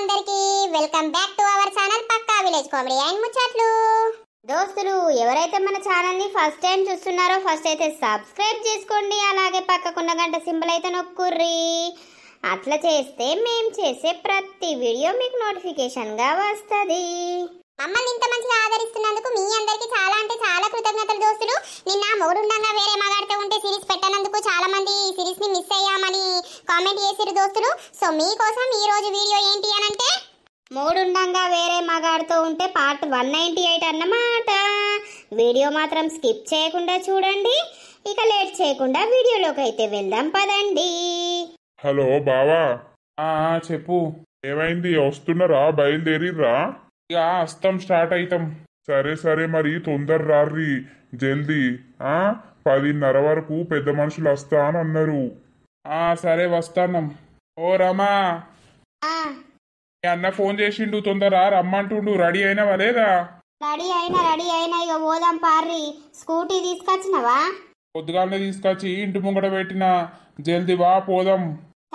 అందరికీ welcome back to our channel Pakka village comedy and Muchatlu. దోస్తులు ఎవరైతే మన ఛానల్ ని ఫస్ట్ టైం చూస్తున్నారో ఫస్ట్ అయితే సబ్స్క్రైబ్ చేసుకోండి. అలాగే పక్కకున్న గంట సింబల్ అయితే నొక్కుర్రి. అట్లా చేస్తే మేము చేసే ప్రతి వీడియో మీకు నోటిఫికేషన్ గా వస్తది. మమ్మల్ని ఇంత మంచిగా ఆదరిస్తున్నందుకు మీ అందరికి చాలా అంటే చాలా కృతజ్ఞతలు దోస్తులు. నిన్న మూడుండంగా వేరే మగాడితో ఉంటే సిరీస్ పెట్టనందుకు చాలా మంది ఈ సిరీస్ ని మిస్ అయ్యామని కామెంట్ చేసిరు దోస్తులు. సో మీకోసం ఈ రోజు వీడియో ఏంటి అనంటే మూడుండంగా వేరే మగాడితో ఉంటే పార్ట్ 198 అన్నమాట. వీడియో మాత్రం స్కిప్ చేయకుండా చూడండి. ఇక లేట్ చేయకుండా వీడియోలోకి అయితే వెళ్దాం పదండి. హలో బావా. చెప్పు, ఏమైంది? వస్తున్నారా? బయలుదేరిర్రా? ఇక అస్తం స్టార్ట్ అవుతాం. సరే సరే, మరి తొందర రార్రి, జల్దీ. 10:30 వరకు పెద్ద మనుషులు వస్తా అని అన్నారు. సరే వస్తానం. ఓ రమా, మీ అన్న ఫోన్ చేసిండు, తొందర రమ్మంటుండు. రెడీ అయినావా లేదా? రెడీ అయినా ఇక పోదాం పార్రి. స్కూటీ తీసుకొచ్చినవా? పొద్దుగాలనే తీసుకొచ్చి ఇంటి ముంగట పెట్టిన. జల్దీ వా, పోదాం.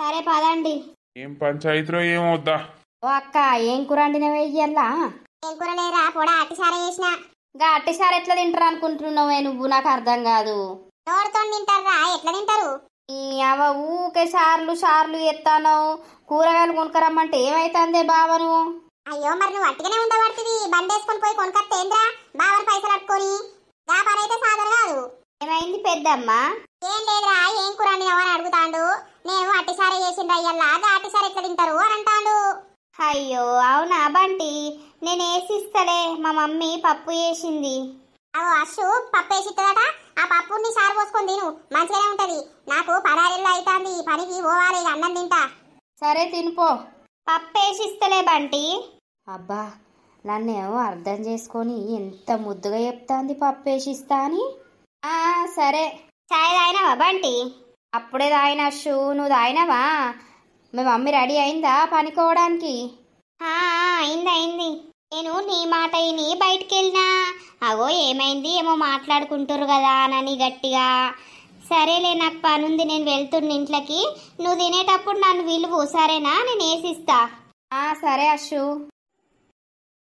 సరే పదండి. ఏం పంచాయతీలో ఏమొద్దా? ఓ అక్క, ఏం కూర వండినవే ఇయ్యాల? ఏం కూర లేరా, పొడ అట్టిసారే చేసిన. గా అట్టిసారు ఎట్లా తింటారు అనుకుంటున్నావే నువ్వు? నాకు అర్థం కాదు. నోరుతో తింటారా? ఎట్లా తింటారు? అవ ఊకే షార్లు ఎత్తాను. కూరగాయలు కొనుక్కరమ్మంటే ఏమైతుందే బావను? అయ్యో, మరి నువ్వు అట్టిగానే ఉండబడుతుంది. బండి వేసుకొని పోయి కొనుక్కత్తేంద్రా బావని పైసలు అట్టుకొని. గా పని అయితే సాధన కాదు. ఏమైంది పెద్దమ్మ? ఏం లేదురా, ఏం కూర వండినావు అని అడుగుతాండు. నేను అట్టిసారే చేసిండ్రు అయ్యల్లా, గా అట్టిసారి ఎట్లా తింటారు అని అంటాడు. అయ్యో అవునా బంటి, నేను వేసిస్తలే. మా మమ్మీ పప్పు వేసింది. అవు అశు, పప్పు వేసిస్తుందట. ఆ పప్పుని సారు పోసుకొని తిను, మంచిగానే ఉంటది. నాకు పరాయిల్లు అవుతుంది, పనికి పోవాలి, అన్నం తింటా. సరే తినిపో. పప్పు వేసిస్తలే బంటి. అబ్బా, నన్నేమో అర్థం చేసుకొని ఎంత ముద్దుగా చెప్తాంది పప్పు వేసిస్తా అని. సరే. చాయ్ తాగినావా బంటి? అప్పుడే తాగిన అశు, నువ్వు తాగినావా? మీ మమ్మీ రెడీ అయిందా పనికోవడానికి? అయింది. నేను నీ మాట విని బయటికి వెళ్ళినా. అవో ఏమైంది ఏమో మాట్లాడుకుంటారు కదా అని గట్టిగా. సరేలే, నాకు పనుంది, నేను వెళ్తున్న ఇంట్లోకి. నువ్వు తినేటప్పుడు నన్ను విలువు, సరేనా? నేను వేసిస్తా. సరే అశు.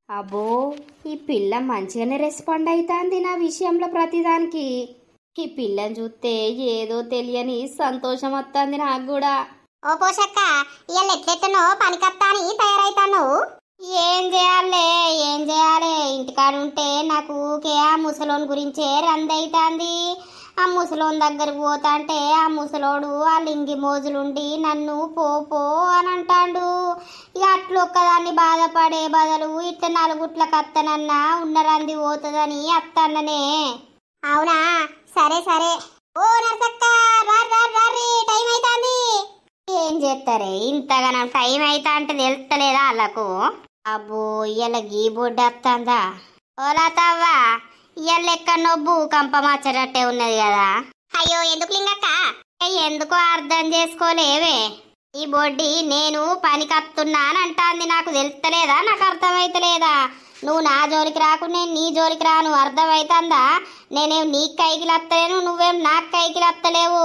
అబ్బో, ఈ పిల్ల మంచిగానే రెస్పాండ్ అవుతుంది నా విషయంలో ప్రతిదానికి. ఈ పిల్లని చూస్తే ఏదో తెలియని సంతోషం వస్తుంది నాకు కూడా. ఓ పోషక్క, ఇవాళ ఎట్లెట్టనో పనికత్తా అని తయారైతాను. ఏం చేయాలి ఇంటికాడ ఉంటే నాకు ఊకే ఆ ముసలోని గురించే రందైతాంది. ఆ ముసలోని దగ్గరకు పోతా అంటే ఆ ముసలోడు ఆ లింగి మోజులుండి నన్ను పో అని అంటాడు. ఇక అట్లు ఒక్కదాన్ని బాధపడే బదులు ఇట్లా నలుగుట్లకు అత్తనన్నా ఉన్న రంది పోతుందని అత్తన్ననే. అవునా? సరే. ఓ నర్సక్క, రారీ, టైం అవుతుంది. ఏం చేస్తారే, ఇంతగానం టైం అవుతా అంటే తెలుస్తలేదా వాళ్ళకు? అబ్బో, ఇవాళ గీ బొడ్డు వస్తుందా? ఓలా తవ్వా, ఇవాళ ఎక్కడో భూకంపం వచ్చేటట్టే ఉన్నది కదా. అయ్యో ఎందుకు లింగక్క? ఎందుకో అర్థం చేసుకోలేవే. ఈ బొడ్డి నేను పనికి వస్తున్నానంటాంది, నాకు తెలుస్తలేదా? నాకు అర్థమైతలేదా? నువ్వు నా జోలికి రాకు, నేను నీ జోలికి రాను, అర్థమవుతుందా? నేనేం నీకు కైకిలు వస్తలేను, నువ్వేం నాకు కైకిలు వస్తలేవు.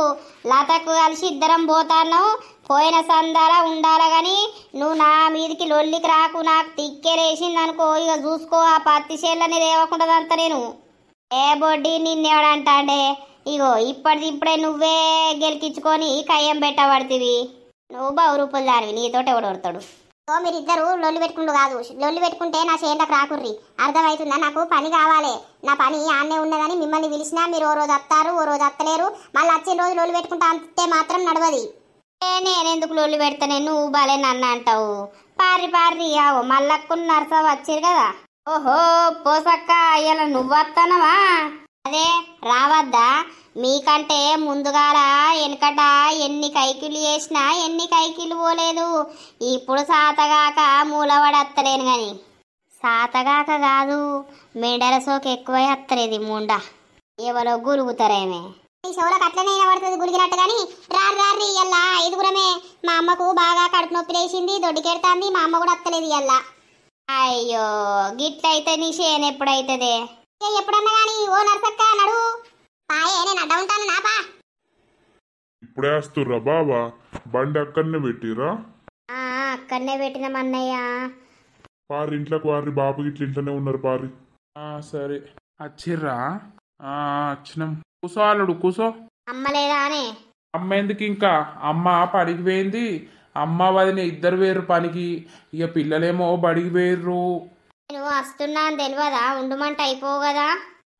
లతకు కలిసి ఇద్దరం పోతాను. పోయిన సందాలా ఉండాలి గాని నువ్వు నా మీదికి లొల్లికి రాకు. నాకు తిక్కేరేసింది అనుకో, ఇక చూసుకో, ఆ పత్తి చేళ్ళని రేవకుండదంతా నేను. ఏ బొడ్డి నిన్నేవడంటాండే? ఇగో ఇప్పుడే నువ్వే గెలికించుకొని కయ్యం పెట్టబడుతుంది. నువ్వు బహురూపులు దానివి, నీతోటి ఎవడొడతాడు? ఓ మీరిద్దరు లొల్లి పెట్టుకుంటూ కాదు, లొల్లి పెట్టుకుంటే నా చేయంలోకి రాకుర్రి, అర్థమవుతుందా? నాకు పని కావాలి. నా పని ఆన్నే ఉన్నదని మిమ్మల్ని పిలిచినా మీరు ఓ రోజు వస్తారు, ఓ రోజు వస్తలేరు. మళ్ళీ వచ్చిన రోజు లొల్లి పెట్టుకుంటా అంతే మాత్రం నడవది. నేనెందుకు లొల్లి పెడతానే? నువ్వు బాలే నన్ను అంటావు. పారి ఆవో మళ్ళక్కున్న నర్స వచ్చారు కదా. ఓహో పోసక్క, ఇలా నువ్వు వస్తానవా? అదే రావద్దా? మీకంటే ముందుగాల వెనకట ఎన్ని కైకిలు చేసినా ఎన్ని కైకిలు పోలేదు. ఇప్పుడు సాతగాక మూలవాడు వస్తలేను గాని. సాతగాక కాదు, మెండల సోకు ఎక్కువ వస్తలేదు. ముండ ఎవరో గురుగుతారేమే. షోలకు అట్లనే పడుతుంది గురిగినట్టు గాని. రారీ ఇయ్యల్లా 5గురమే. మా అమ్మకు బాగా కడుపు నొప్పి లేచింది, దొడ్డికెడతాంది. మా అమ్మ కూడా వస్తలేదు ఇయ్యల్లా. అయ్యో గిట్లయితే నీ షేన్ ఎప్పుడైతుంది? ఎప్పుడన్నా గాని. ఓ నర్సక్క నడు పాయే, నేను అడ్డ ఉంటాను నాపా. ఇప్పుడే వస్తుర్రా బావా? బండి అక్కడనే పెట్టిరా? అక్కడనే పెట్టినాం అన్నయ్య. పారి ఇంట్లోకి వారి బాబు ఇట్లా ఇంట్లోనే ఉన్నారు పారి. సరే వచ్చిర్రా? వచ్చినాం. కూసో అల్లుడు కూసో. అమ్మ లేదా అనే? అమ్మ ఎందుకు ఇంకా, అమ్మ పనికి పోయింది. అమ్మ వదిన ఇద్దరు వేరు పనికి, ఇక పిల్లలేమో బడికి వేర్రు. నేను వస్తున్నా అని తెలియదా? ఉండమంటే అయిపోవు కదా.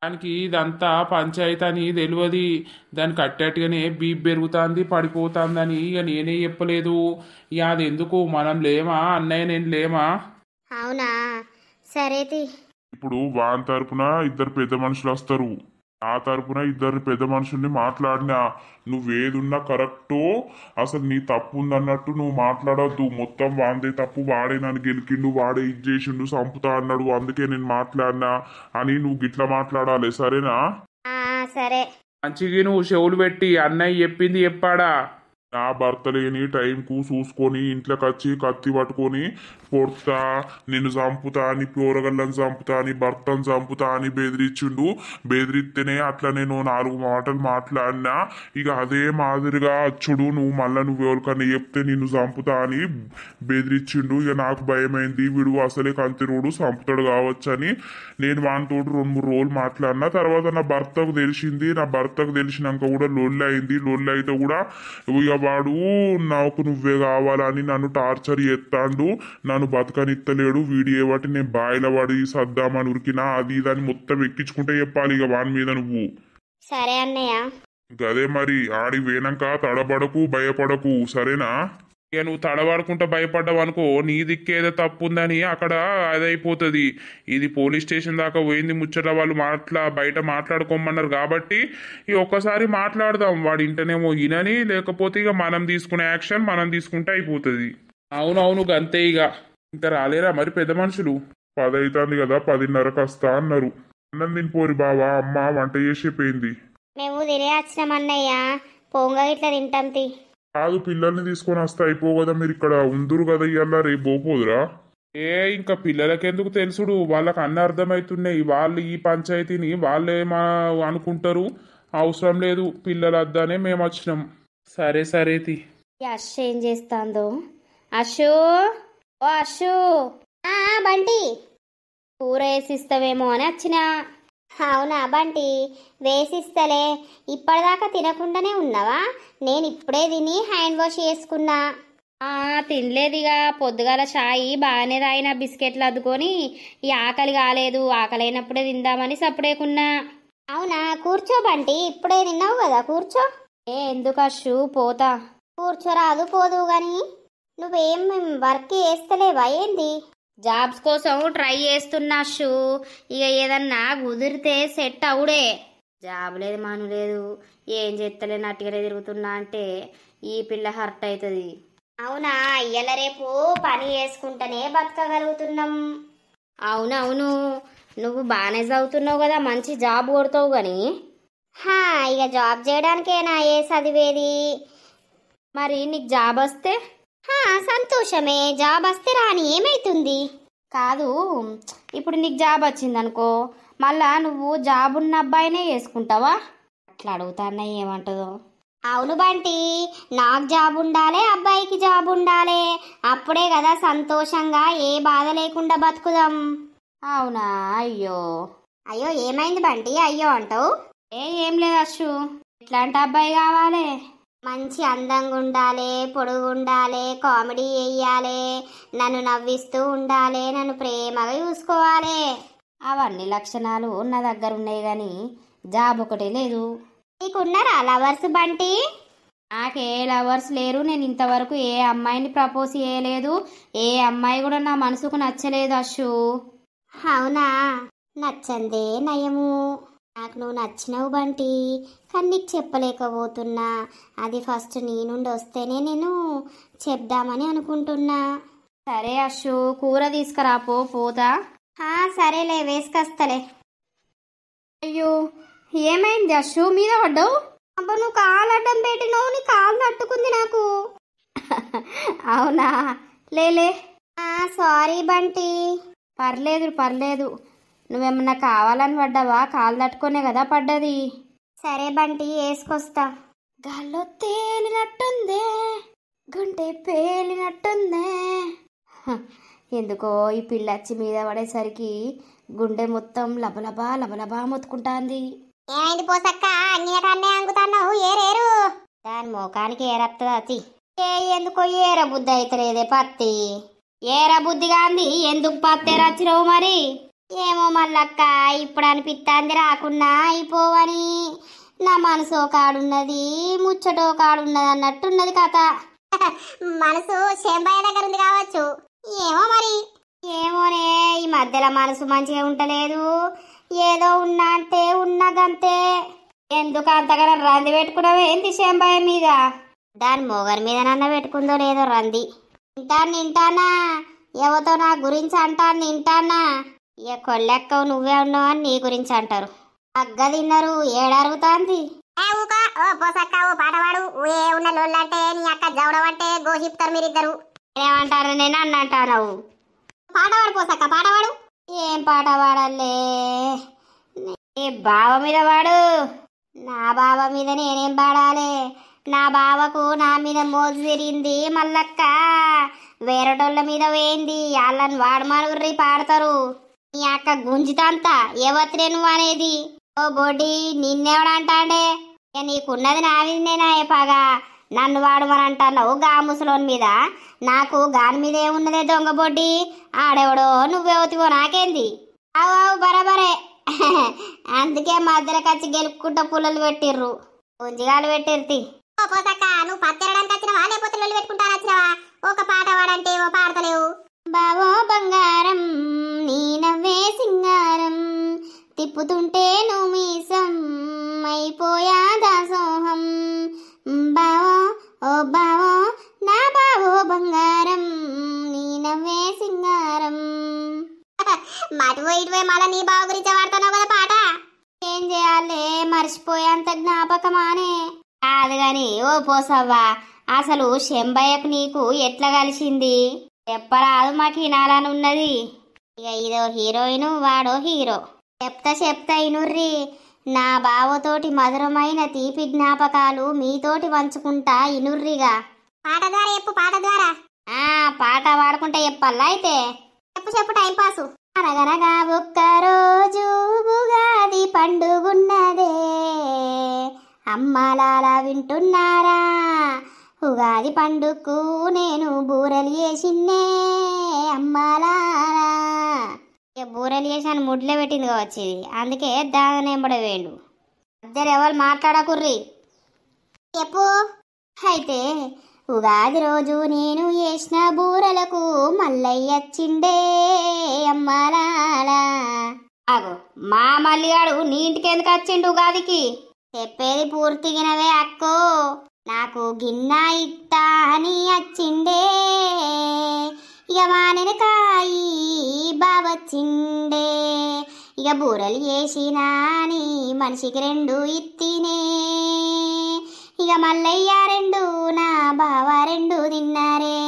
దానికి ఇదంతా పంచాయతీ అని తెలియదు. దానికి అట్టట్టుగానే బీప్ పెరుగుతుంది పడిపోతుందని ఇక నేనే చెప్పలేదు. ఇక అది ఎందుకు, మనం లేమా అన్నయ్య నేను లేమా? అవునా, సరేతి. ఇప్పుడు వాని తరపున ఇద్దరు పెద్ద మనుషులు వస్తారు, ఆ తరపున ఇద్దరు పెద్ద మనుషుల్ని మాట్లాడినా. నువ్వేదున్నా కరెక్టో, అసలు నీ తప్పు ఉందన్నట్టు నువ్వు మాట్లాడొద్దు. మొత్తం వాందే తప్పు, వాడే నన్ను గెలికిండు, వాడే ఇది చేసిండు, చంపుతా అన్నాడు, అందుకే నేను మాట్లాడినా అని నువ్వు గిట్లా మాట్లాడాలి, సరేనా? సరే. మంచిగా నువ్వు చెవులు పెట్టి అన్నయ్య చెప్పింది చెప్పాడా? నా భర్త లేని టైంకు చూసుకొని ఇంట్లోకి వచ్చి కత్తి పట్టుకొని పొడతా, నిన్ను చంపుతా అని, పోరగళ్ళని చంపుతా అని, భర్తను చంపుతా అని బెదిరించిండు. బెదిరిస్తేనే అట్లా నేను 4 మాటలు మాట్లాడినా. ఇక అదే మాదిరిగా అచ్చుడు, నువ్వు మళ్ళీ నువ్వు ఎవరికన్నా చెప్తే నిన్ను చంపుతా అని బెదిరించిండు. ఇక నాకు భయమైంది, వీడు అసలే కంతిరోడు చంపుతాడు కావచ్చని నేను వానితో 2-3 రోజులు మాట్లాడినా. తర్వాత నా భర్తకు తెలిసింది. నా భర్తకు తెలిసినాక కూడా లొల్లి అయింది. లొల్లి అయితే కూడా ఇక వాడు నాకు నువ్వే కావాలని నన్ను టార్చర్ చేస్తాడు, నన్ను బతకనిత్తలేడు. వీడియో బట్టి నేను బాయిల పడి సద్దామని ఉరికినా, అది ఇదని మొత్తం ఎక్కించుకుంటే చెప్పాలి ఇక వాని మీద నువ్వు. సరే అన్నయ్య. గదే మరి, ఆడి వేనాక తడబడకు, భయపడకు, సరేనా? ఇక నువ్వు తడబడుకుంటా భయపడ్డావు అనుకో, నీ దిక్కేదో తప్పు ఉందని అక్కడ అదైపోతుంది. ఇది పోలీస్ స్టేషన్ దాకా పోయింది ముచ్చట, వాళ్ళు బయట మాట్లాడుకోమన్నారు కాబట్టి ఈ ఒక్కసారి మాట్లాడదాం. వాడి ఇంటనేమో ఈయనని, లేకపోతే ఇక మనం తీసుకునే యాక్షన్ మనం తీసుకుంటే అయిపోతుంది. అవునవును గంతే. ఇక ఇంకా రాలేరా మరి పెద్ద మనుషులు? 10 అవుతుంది కదా, 10:30కి వస్తా అన్నారు. అన్నం తినిపోరి బావా, అమ్మ వంట చేసిపోయింది. మేము తినే వచ్చినాం అన్నయ్య, పొంగ ఇట్లా తింటాం. కాదు, పిల్లల్ని తీసుకొని వస్తే అయిపో కదా, మీరు ఇక్కడ ఉందురు కదా, ఇవాళ రేపు పోపోదురా? ఇంకా పిల్లలకెందుకు తెలుసుడు, వాళ్ళకి అన్ని అర్థమవుతున్నాయి. వాళ్ళు ఈ పంచాయతీని వాళ్ళేమా అనుకుంటారు, అవసరం లేదు. పిల్లలు వద్దనే మేము వచ్చినాం. సరే సరేతి. అష్ ఏం చేస్తాందో? అషు, ఓ అషు. బంటి, కూర వేసిస్తావేమో అని వచ్చినా. అవునా బంటి, వేసిస్తలే. ఇప్పటిదాకా తినకుండానే ఉన్నావా? నేను ఇప్పుడే తిని హ్యాండ్ వాష్ చేసుకున్నా. తినలేదుగా, పొద్దుగాల చాయ్ బాగానే తాగిన, బిస్కెట్లు అద్దుకొని ఈ ఆకలి కాలేదు, ఆకలైనప్పుడే తిందామని సప్పుడేకున్నా. అవునా, కూర్చో బంటి, ఇప్పుడే తిన్నావు కదా, కూర్చో. ఎందుకు అషు, పోతా. కూర్చోరాదు, పోదు గాని. నువ్వేం వర్క్ చేస్తలేవా ఏంది? జాబ్స్ కోసం ట్రై చేస్తున్నా అషు. ఇక ఏదన్నా కుదిరితే సెట్ అవుడే. జాబ్ లేదు మాను లేదు, ఏం చేస్తలే, నట్టుగానే తిరుగుతున్నా అంటే ఈ పిల్ల హర్ట్ అవుతుంది. అవునా, ఇయ్యాల రేపు పని చేసుకుంటేనే బతకగలుగుతున్నాం. అవునవును, నువ్వు బాగానే చదువుతున్నావు కదా, మంచి జాబ్ కొడతావు గాని. ఇక జాబ్ చేయడానికేనా ఏ చదివేది? మరి నీకు జాబ్ వస్తే? సంతోషమే, జాబ్ వస్తే రాని ఏమైతుంది? కాదు, ఇప్పుడు నీకు జాబ్ వచ్చింది అనుకో, మళ్ళా నువ్వు జాబ్ ఉన్న అబ్బాయినే చేసుకుంటావా? అట్లా అడుగుతాన్నా, ఏమంటుందో. అవును బంటి, నాకు జాబ్ ఉండాలి, అబ్బాయికి జాబ్ ఉండాలి, అప్పుడే కదా సంతోషంగా ఏ బాధ లేకుండా బతుకుదాం. అవునా? అయ్యో అయ్యో, ఏమైంది బంటి అయ్యో అంటావు? ఏం లేదు అషు, ఎట్లాంటి అబ్బాయి కావాలి? మంచి అందంగా ఉండాలి, పొడుగు ఉండాలి, కామెడీ చెయ్యాలి, నన్ను నవ్విస్తూ ఉండాలి, నన్ను ప్రేమగా చూసుకోవాలి. అవన్నీ లక్షణాలు నా దగ్గర ఉన్నాయి కానీ జాబ్ ఒకటే లేదు. నీకున్నారా లవర్స్ బంటి? నాకే లవర్స్ లేరు. నేను ఇంతవరకు ఏ అమ్మాయిని ప్రపోజ్ చేయలేదు, ఏ అమ్మాయి కూడా నా మనసుకు నచ్చలేదు అషు. అవునా? నచ్చందే నయము. నాకు నువ్వు నచ్చినావు బంటి, కానీ నీకు చెప్పలేకపోతున్నా. అది ఫస్ట్ నీ నుండి వస్తేనే నేను చెప్దామని అనుకుంటున్నా. సరే అషు, కూర తీసుకురాపో, పోతా. సరేలే, వేసుకొస్తలే. అయ్యో, ఏమైంది అషు, మీద పడ్డావు? అబ్బా, నువ్వు కాలు అడ్డం పెట్టినావు, నీ కాలు తట్టుకుంది నాకు. అవునా? లేలే. సారీ బంటి. పర్లేదు పర్లేదు, నువ్వేమన్నా కావాలని పడ్డావా? కాలు తట్టుకునే కదా పడ్డది. సరే బంటి, వేసుకొస్తా. గాల్లో తేలినట్టుందే, గంటే పేలినట్టుందే. హ, ఎందుకో ఈ పిల్లచ్చి మీద పడేసరికి గుండె మొత్తం లబలబా లబలబా మొత్తుకుంటాంది. ఏమైంది పోసక్క, అన్నియ కన్నే అంగుతున్నావు, ఏరేరు? దాని ముఖానికి ఏరత్తది. ఎందుకో ఏర బుద్ధి అయితలేదే పత్తి. ఏర బుద్ధి గాంధీ, ఎందుకు పత్తి రచ్చినవు మరి? ఏమో మల్లక్క, ఇప్పుడు అనిపిస్తాంది రాకున్నా అయిపోవని. నా మనసు కాడున్నది, ముచ్చటో కాడున్నది అన్నట్టున్నది కథ. మనసు శంబయ్య దగ్గర ఉంది కావచ్చు. ఏమో మరి, ఏమోనే, ఈ మధ్యలో మనసు మంచిగా ఉంటలేదు. ఏదో ఉన్నా అంటే ఉన్నదంతే. ఎందుకు అంతగా రంది పెట్టుకున్నావు ఏంది శంబయ్య మీద? దాని మొగరి మీద నన్న పెట్టుకుందో లేదో రంది. వింటానా, ఎవతో నా గురించి అంటాను వింటానా. ఇక కొల్లెక్కవు నువ్వే ఉన్నావు అని నీ గురించి అంటారు. అగ్గ తిన్నారు, ఏడరుగుతాంది. పాటవాడు ఏ ఉన్న లోళ్ళంటే నీ అక్క జవడమంటే గోషిప్తారు మీరిద్దరు. ఏమంటారు నేను అన్న అంటావు. పాటవాడు పోసక్క, పాటవాడు. ఏం పాట పాడాలే? ఏ బావ మీద వాడు. నా బావ మీద నేనేం పాడాలి? నా బావకు నా మీద మోజు తిరిగింది మల్లక్క. వేరేటోళ్ళ మీద వేయింది, వాళ్ళని వాడమనుర్రి పాడతారు. నీ అక్క గుంజితంతా ఎవత్రే నువ్వు అనేది? ఓ బొడ్డి, నిన్నెవడంటాడే? నీకున్నది నా మీదనేనా పగా? నన్ను వాడమని అంటున్నావు గా ముసలోని మీద. నాకు గాని మీద ఏమున్నదే దొంగ బొడ్డి? ఆడెవడో నువ్వెవతివో నాకేంది? అవు బరాబరే. అందుకే మధ్యలో కచ్చి గెలుపుకుంటా పుల్లలు పెట్టిర్రు, గుంజిగాలు పెట్టిర్తి. నువ్వు పత్తెరడానికి వచ్చినవా లేకపోతే లొల్లి పెట్టుకుంటా వచ్చినవా? ఒక పాట వాడంటే ఓ పాడతలేవు. బావో బంగారం నీ నవ్వే సింగారం, తిప్పుతుంటే నువ్వు మీసం అయిపోయా దాసోహం. బావో ఓ బావో నా బావో బంగారం నీ నవ్వే సింగారం. మటువో మళ్ళీ నీ బావ గురించి వాడుతున్నావు కదా పాట. ఏం చేయాలే, మర్చిపోయేంత జ్ఞాపకమానే కాదు గాని. ఓ పోసవ్వా, అసలు శంబయ్యకు నీకు ఎట్లా కలిసింది చెప్పరాదు, మాకు వినాలని ఉన్నది. ఇక ఇదో హీరోయిన్, వాడో హీరో. చెప్తా ఇనుర్రి. నా బావతోటి మధురమైన తీపి జ్ఞాపకాలు మీతోటి పంచుకుంటా ఇనుర్రిగా. పాట ద్వారా చెప్పు, పాట ద్వారా. పాట పాడుకుంటా చెప్పాలా అయితే? చెప్పు టైంపాసు. అనగనగా ఒక్క రోజు ఉగాది పండుగున్నదే, అమ్మాలాలా వింటున్నారా? ఉగాది పండుగకు నేను బూరెలు చేసిన్నే అమ్మాలారా. ఇక బూరెలు చేసాను ముడ్లో పెట్టింది కావచ్చు, అందుకే దాని ఎంబడే వేయండు. ఇద్దరు ఎవరు మాట్లాడకుర్రి. చెప్పు. అయితే ఉగాది రోజు నేను చేసిన బూరెలకు మల్లయ్య వచ్చిండే అమ్మాలాలా. అగో మా మల్లిగాడు నీ ఇంటికి ఎందుకు వచ్చిండు ఉగాదికి? చెప్పేది పూర్తిగినవే అక్కో. నాకు గిన్నా ఇత్తా అని వచ్చిండే. ఇక మానెనకాయి బావచ్చిండే. ఇక బూరెలు చేసినా అని మనిషికి 2 ఇత్తినే. ఇక మల్లయ్య 2, నా బావ 2 తిన్నారే.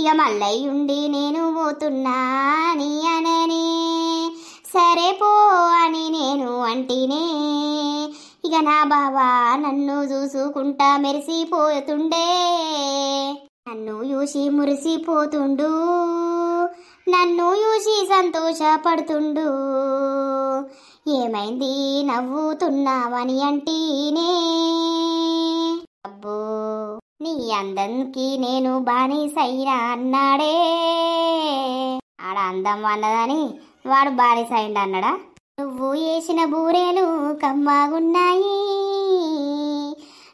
ఇక మల్లయ్య ఉండి నేను పోతున్నా అని అననే. సరే పో అని నేను అంటినే. ఇక నా బావా నన్ను చూసుకుంటా మెరిసిపోతుండే. నన్ను చూసి మురిసిపోతుండు, నన్ను చూసి సంతోషపడుతుండు. ఏమైంది నవ్వుతున్నావని అంటీనే. అబ్బో నీ అందంకి నేను బానిసైనా అన్నాడే. ఆడ అందం అన్నదని వాడు బానిసైండు అన్నాడా? నువ్వు వేసిన బూరేలు కమ్మాగున్నాయి,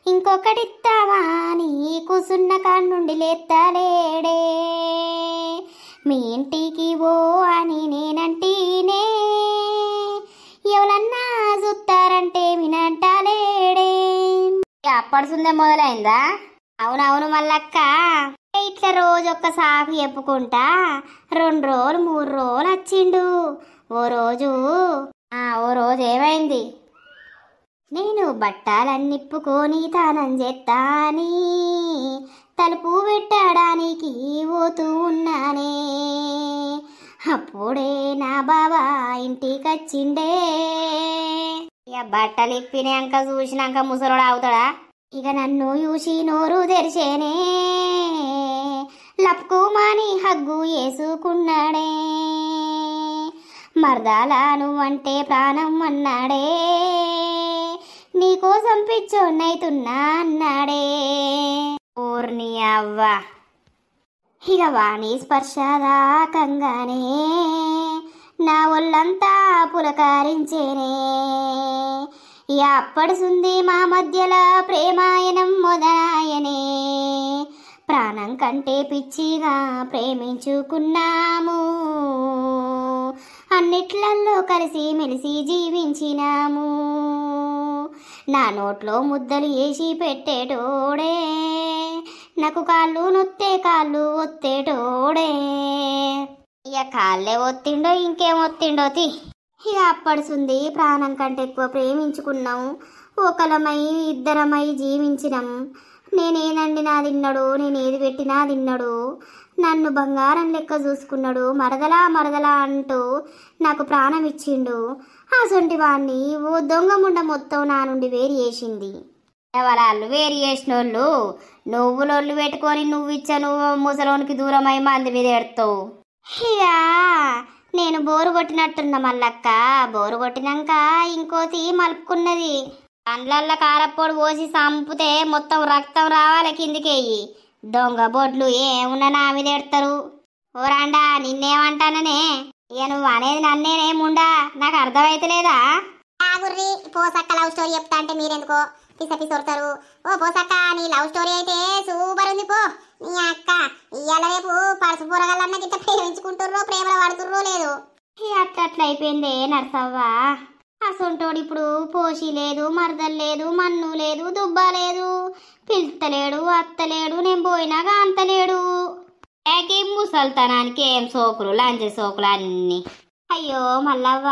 ఇంకొకటిస్తావా నీ కూసున్న కాన్నుండి లేత్తలేడే. మీ ఇంటికి ఓ అని నేనంటీనే, ఎవరన్నా చూస్తారంటే వినంటలేడే. అప్పడుసుందే మొదలైందా? అవునవును మల్లక్క. ఇట్లా రోజు ఒక్క సాకు చెప్పుకుంటా 2 రోజులు 3 రోజులు వచ్చిండు. ఓ రోజు ఏమైంది? నేను బట్టాలన్నిప్పుకొని తానం చేస్తాని తలుపు పెట్టడానికి పోతూ ఉన్నానే. అప్పుడే నా బావా ఇంటికి వచ్చిండే. ఇక బట్టలు ఇప్పినాక చూసినాక ముసలోడు అవుతాడా? ఇక నన్ను చూసి నోరు తెరిచేనే, లప్కుమాని హగ్గు వేసుకున్నాడే, మరదాల నువ్వంటే ప్రాణం అన్నాడే, నీకోసం పిచ్చోన్నైతున్నా అన్నాడే. ఊర్ని అవ్వ ఇక వాణి స్పర్శదాకంగానే నా ఒళ్ళంతా పులకారించేనే. ఇక అప్పడుసుంది మా మధ్యలో ప్రేమాయణం మొదలాయనే, ప్రాణం కంటే పిచ్చిగా ప్రేమించుకున్నాము, అన్నిట్లల్లో కలిసి మెలిసి జీవించినాము, నా నోట్లో ముద్దలు వేసి పెట్టేటోడే, నాకు కాళ్ళు నొత్తే కాళ్ళు ఒత్తేటోడే. ఇక కాళ్ళే ఒత్తిండో ఇంకేం ఒత్తిండో తి. ఇక అప్పడుసుంది ప్రాణం కంటే ఎక్కువ ప్రేమించుకున్నాం, ఒకలమై ఇద్దరమై జీవించినాం. నేనేదండి నా తిన్నాడు, నేనేది పెట్టినా తిన్నాడు, నన్ను బంగారం లెక్క చూసుకున్నాడు, మరదలా మరదలా అంటూ నాకు ప్రాణం ఇచ్చిండు. అసొంటి వాణ్ణి ఓ దొంగ ముండ మొత్తం నా నుండి వేరు చేసింది. ఎవరాళ్ళు వేరు చేసినోళ్ళు నువ్వు లొల్లు పెట్టుకొని నువ్వు ఇచ్చా నువ్వు ముసలోనికి దూరమై మంది మీద ఎడతావు. ఇక నేను బోరు కొట్టినట్టున్నా మల్లక్క, బోరు కొట్టినాక ఇంకోతి మలుపుకున్నది, కండ్లల్ల కారప్పొడి పోసి సంపుతే మొత్తం రక్తం రావాలి కిందికేయి. దొంగ బొడ్లు ఏమున్నా నా మీద ఎడతారు. ఓరాండా నిన్నేమంటాననే, ఇక నువ్వు అనేది నన్నేనేముండా, నాకు అర్థమైతలేదా? గుర్రి పోసక్క లవ్ స్టోరీ చెప్తా అంటే మీరెందుకో పిసపిసొడతారు. ఓ పోసక్క నీ లవ్ స్టోరీ అయితే సూపర్ ఉంది పో. నీ అక్క ఇవాళ రేపు పరుసు పూరగాళ్ళన్న గిట్ట ప్రేమించుకుంటుర్రో ప్రేమలో పడుతుర్రో లేదు. అట్లా అయిపోయిందే నర్సవ్వ. అసొంటోడు ఇప్పుడు పోషి లేదు, మరదలు లేదు, మన్ను లేదు, దుబ్బ లేదు, పిలుస్తలేడు, అత్తలేడు, నేను పోయినాగా అంతలేడు. ఏకే ముసల్తనానికి ఏం సోకులు లంచే సోకులు అన్ని. అయ్యో మల్లవ్వ,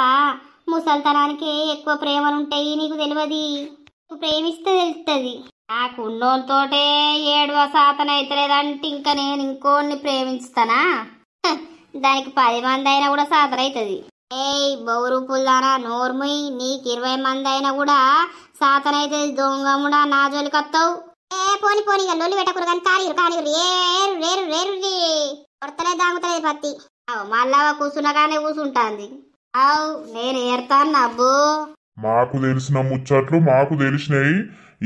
ముసల్తనానికి ఎక్కువ ప్రేమలుంటాయి, నీకు తెలియదు. ప్రేమిస్తే తెలుస్తుంది. నాకు ఉన్నోళ్ళతోటే 7వ శాతం అవుతలేదంటే ఇంకా నేను ఇంకోన్ని ప్రేమిస్తానా? దానికి 10 మంది అయినా కూడా శాతం అవుతుంది. ఏయ్ బౌరు పుల్దానా నోర్ముయ్, నీకు 20 మంది అయినా కూడా శాతం అవుతుంది. దొంగముడా నా జోలికి వస్తావు. పోని పోని లొల్లి పెట్టకూడదు కానీ కానీరు ఏరు రేరు రేరు కొడతలే దాగుతలేదు పత్తి. మళ్ళా కూర్చున్నగానే కూర్చుంటాంది. అవు నేను ఏర్తాను నవ్వు. మాకు తెలిసిన ముచ్చట్లు మాకు తెలిసినాయి,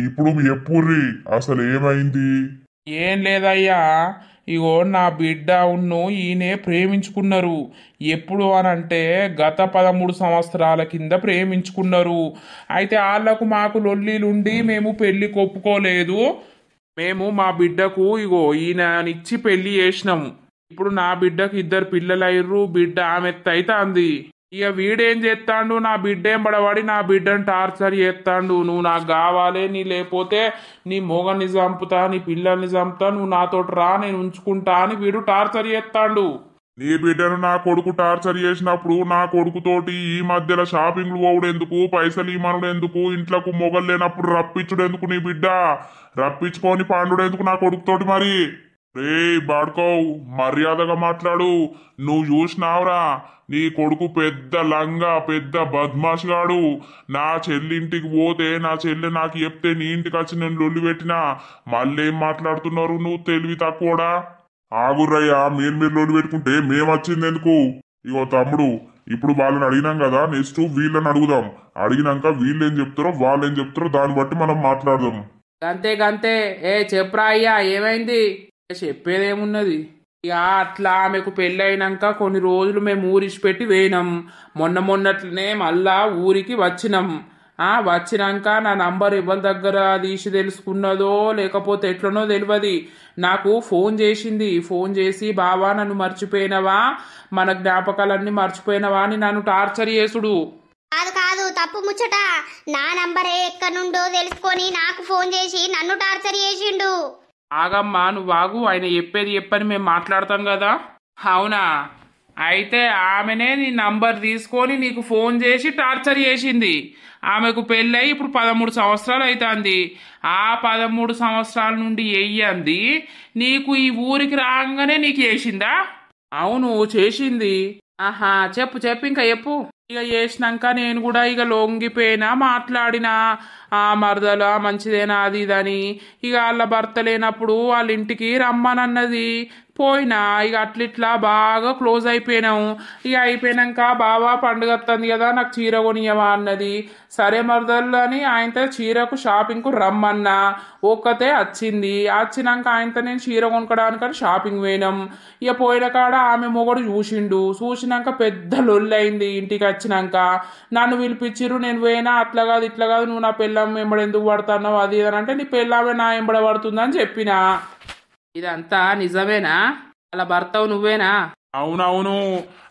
ఇప్పుడు ఎప్పుర్రి అసలు ఏమైంది? ఏం లేదయ్యా, ఇగో నా బిడ్డ ఉన్ను ఈయనే ప్రేమించుకున్నారు. ఎప్పుడు అనంటే గత 13 సంవత్సరాల కింద ప్రేమించుకున్నారు. అయితే వాళ్ళకు మాకు లొల్లిలుండి మేము పెళ్లి కొప్పుకోలేదు. మేము మా బిడ్డకు ఇగో ఈయననిచ్చి పెళ్లి చేసినాము. ఇప్పుడు నా బిడ్డకు 2 పిల్లలయ్యారు, బిడ్డ ఆమెత్తైతే అంది. ఇక వీడేం చేస్తాడు, నా బిడ్డేం పడబడి నా బిడ్డను టార్చర్ చేస్తాడు. నువ్వు నాకు కావాలి, నీ లేకపోతే నీ మొగని చంపుతా, నీ పిల్లల్ని చంపుతా, నువ్వు నాతోటి రా, నేను ఉంచుకుంటా అని వీడు టార్చర్ చేస్తాడు. నీ బిడ్డను నా కొడుకు టార్చర్ చేసినప్పుడు నా కొడుకుతోటి ఈ మధ్యలో షాపింగ్లు పోవుడు ఎందుకు, పైసలు ఇమ్మనుడు ఎందుకు, ఇంట్లోకి మొగలు లేనప్పుడు రప్పించుడు ఎందుకు? నీ బిడ్డ రప్పించుకొని పాండుడు ఎందుకు నా కొడుకుతోటి? మరి రే బాడుకోవు, మర్యాదగా మాట్లాడు. నువ్వు చూసినావురా, నీ కొడుకు పెద్ద లంగా, పెద్ద బద్మాష్గాడు. నా చెల్లింటికి పోతే నా చెల్లె నాకు చెప్తే నీ ఇంటికి వచ్చి నేను లొల్లి పెట్టినా మళ్ళీ ఏం మాట్లాడుతున్నారు? నువ్వు తెలివి తక్కువడా? ఆగుర్రయ్యా, మీరు లొల్లి పెట్టుకుంటే మేము వచ్చింది ఎందుకు? ఇగో తమ్ముడు, ఇప్పుడు వాళ్ళని అడిగినాం కదా, నెక్స్ట్ వీళ్ళని అడుగుదాం. అడిగినాక వీళ్ళు ఏం చెప్తారో వాళ్ళు ఏం చెప్తారో దాన్ని బట్టి మనం మాట్లాడదాం. గంతే గంతే. చెప్పురా అయ్యా, ఏమైంది? చెప్పేదేమున్నది? ఇక అట్లా ఆమెకు పెళ్ళి అయినాక కొన్ని రోజులు మేము ఊరిసిపెట్టి వేయినాం. మొన్నట్లనే మళ్ళా ఊరికి వచ్చినాం. వచ్చినాక నా నంబర్ ఎవరి దగ్గర తీసి తెలుసుకున్నదో లేకపోతే ఎట్లనో తెలియదు. నాకు ఫోన్ చేసింది. ఫోన్ చేసి బావా నన్ను మర్చిపోయినవా, మన జ్ఞాపకాలన్నీ మర్చిపోయినవా అని నన్ను టార్చర్ చేసుడు. కాదు కాదు, తప్పు ముచ్చట. నా నంబరే ఎక్కడి నుండో తెలుసుకొని నాకు ఫోన్ చేసి నన్ను టార్చర్ చేసిండు. ఆగమ్మా, నువ్వు ఆగు, ఆయన చెప్పని మేము మాట్లాడతాం కదా. అవునా? అయితే ఆమెనే నీ నంబర్ తీసుకొని నీకు ఫోన్ చేసి టార్చర్ చేసింది. ఆమెకు పెళ్ళై ఇప్పుడు 13 సంవత్సరాలు అవుతుంది. ఆ 13 సంవత్సరాల నుండి ఎయ్యంది నీకు ఈ ఊరికి రాగానే నీకు చేసిందా? అవును చేసింది. ఆహా, చెప్పు ఇంకా చెప్పు. ఇక చేసినాక నేను కూడా ఇక లొంగిపోయినా మాట్లాడినా ఆ మరదల మంచిదేనా అది ఇదని. ఇక వాళ్ళ భర్త లేనప్పుడు వాళ్ళ ఇంటికి రమ్మనన్నది. పోయినా ఇక అట్లిట్లా బాగా క్లోజ్ అయిపోయినాము. ఇక అయిపోయినాక బావా పండుగ వస్తుంది కదా నాకు చీర కొనియవా అన్నది. సరే మరదలు అని ఆయనతో చీరకు షాపింగ్కు రమ్మన్నా. ఒక్కతే వచ్చింది. వచ్చినాక ఆయనతో నేను చీర కొనుక్కోవడానికని షాపింగ్ పోయినాం. ఇక పోయిన కాడ ఆమె మొగడు చూసినాక పెద్ద లొల్లైంది. ఇంటికి వచ్చినాక నన్ను పిలిపించిర్రు. నేను పోయినా అట్లా కాదు ఇట్లా కాదు నువ్వు నా పెళ్ళాం ఎంబడ ఎందుకు పడుతున్నావు అది అని అంటే నీ పెళ్ళామే నా ఎంబడ పడుతుందని చెప్పిన. ఇదంతా నిజమేనా? అలా భర్తవు నువ్వేనా? అవునవును.